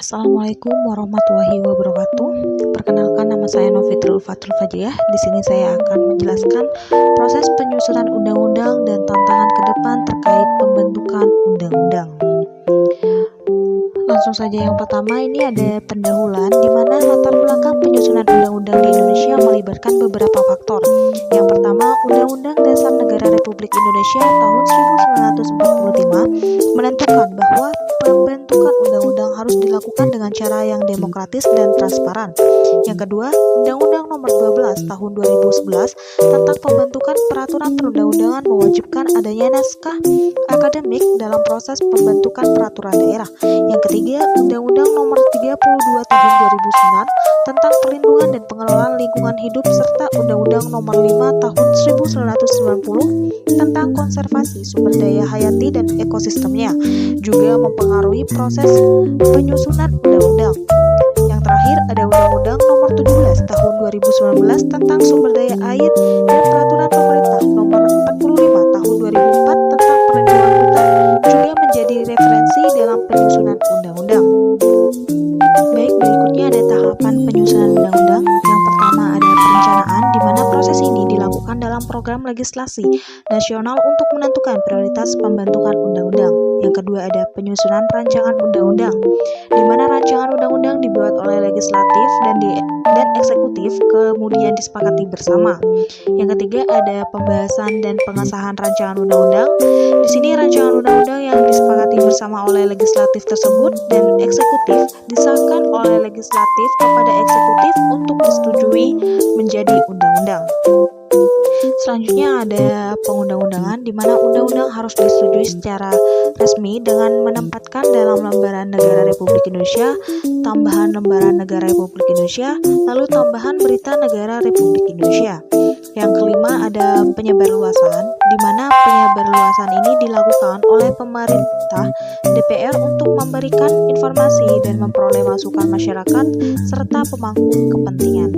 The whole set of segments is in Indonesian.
Assalamualaikum warahmatullahi wabarakatuh. Perkenalkan, nama saya Novitrul Fatul Fajriah. Di sini saya akan menjelaskan proses penyusunan undang-undang dan tantangan ke depan terkait pembentukan undang-undang. Langsung saja, yang pertama ini ada pendahuluan, di mana latar belakang penyusunan undang-undang di Indonesia melibatkan beberapa faktor. Yang pertama, Undang-Undang Dasar Negara Republik Indonesia tahun 1945 menentukan bahwa pembentukan undang-undang harus dilakukan dengan cara yang demokratis dan transparan. Yang kedua, Undang-Undang Nomor 12 Tahun 2011 tentang pembentukan peraturan perundang-undangan mewajibkan adanya naskah akademik dalam proses pembentukan peraturan daerah. Yang ketiga, Undang-Undang Nomor 32 Tahun 2009 tentang perlindungan dan pengelolaan lingkungan hidup serta Undang-Undang Nomor 5 Tahun 1990 tentang konservasi sumber daya hayati dan ekosistemnya juga mempengaruhi proses penyusunan undang-undang. Yang terakhir ada Undang-Undang Nomor 17 Tahun 2019 tentang sumber daya air dan Peraturan Pemerintah Nomor 45 Tahun 2004 tentang perlindungan hutan juga menjadi referensi dalam penyusunan undang-undang. Baik, berikutnya ada tahapan penyusunan undang-undang. Yang pertama ada perencanaan, di mana proses ini dilakukan dalam program legislasi nasional untuk menentukan prioritas pembentukan undang-undang. Yang kedua ada penyusunan rancangan undang-undang, di mana rancangan undang-undang dibuat oleh legislatif dan eksekutif kemudian disepakati bersama. Yang ketiga ada pembahasan dan pengesahan rancangan undang-undang. Di sini rancangan undang-undang yang disepakati bersama oleh legislatif tersebut dan eksekutif disahkan oleh legislatif kepada eksekutif untuk disetujui menjadi undang-undang. Selanjutnya ada pengundang-undangan, di mana undang-undang harus disetujui secara resmi dengan menempatkan dalam lembaran negara Republik Indonesia, tambahan lembaran negara Republik Indonesia, lalu tambahan berita negara Republik Indonesia. Yang kelima ada penyebarluasan, di mana penyebarluasan ini dilakukan oleh pemerintah DPR untuk memberikan informasi dan memperoleh masukan masyarakat serta pemangku kepentingan.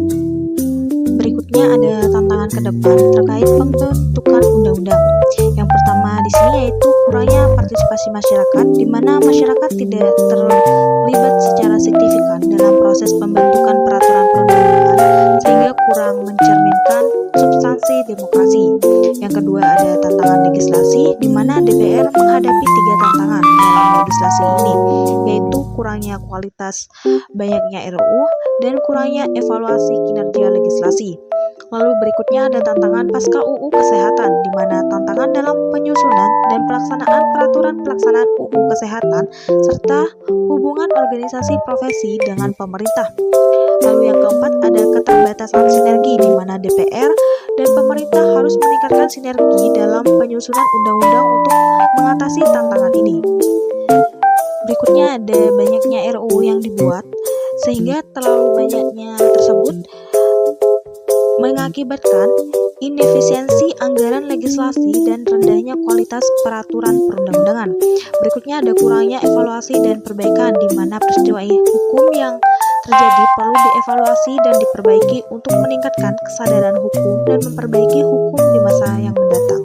Berikutnya ada tantangan ke depan terkait pembentukan undang-undang. Yang pertama di sini yaitu kurangnya partisipasi masyarakat, di mana masyarakat tidak terlibat secara signifikan dalam proses pembentukan peraturan perundang-undangan sehingga kurang mencerminkan substansi demokrasi. Yang kedua ada tantangan legislasi, di mana DPR menghadapi 3 tantangan dalam legislasi ini, yaitu kurangnya kualitas banyaknya RUU dan kurangnya evaluasi kinerja legislasi. Lalu berikutnya ada tantangan pasca UU Kesehatan, di mana tantangan dalam penyusunan dan pelaksanaan peraturan pelaksanaan UU Kesehatan serta hubungan organisasi profesi dengan pemerintah. Lalu yang keempat ada keterbatasan sinergi, di mana DPR dan pemerintah harus meningkatkan sinergi dalam penyusunan undang-undang untuk mengatasi tantangan ini. Berikutnya ada banyaknya RUU yang dibuat, sehingga terlalu banyaknya tersebut mengakibatkan inefisiensi anggaran legislasi dan rendahnya kualitas peraturan perundang-undangan. Berikutnya ada kurangnya evaluasi dan perbaikan, di mana peristiwa hukum yang terjadi perlu dievaluasi dan diperbaiki untuk meningkatkan kesadaran hukum dan memperbaiki hukum di masa yang mendatang.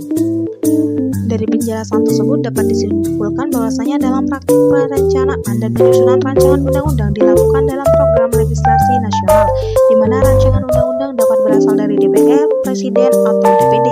Dari penjelasan tersebut dapat disimpulkan bahwasanya dalam praktik perencanaan dan penyusunan rancangan undang-undang dilakukan dalam program legislasi nasional, di mana rancangan undang-undang dapat berasal dari DPR, Presiden, atau DPD.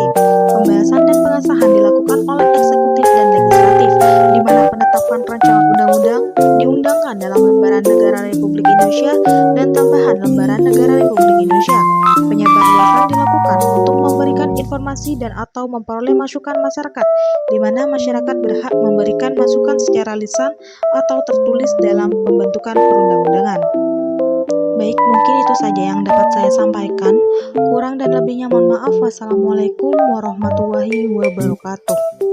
Pembahasan dan pengesahan dilakukan oleh eksekutif dan legislatif, di mana penetapan rancangan undang-undang diundangkan dalam lembaran negara Republik Indonesia dan tambahan lembaran negara Republik Indonesia. Penyebarluasan dilakukan untuk memberikan informasi dan atau memperoleh masukan masyarakat, di mana masyarakat berhak memberikan masukan secara lisan atau tertulis dalam pembentukan perundang-undangan. Baik, mungkin itu saja yang dapat saya sampaikan. Kurang dan lebihnya mohon maaf. Wassalamualaikum warahmatullahi wabarakatuh.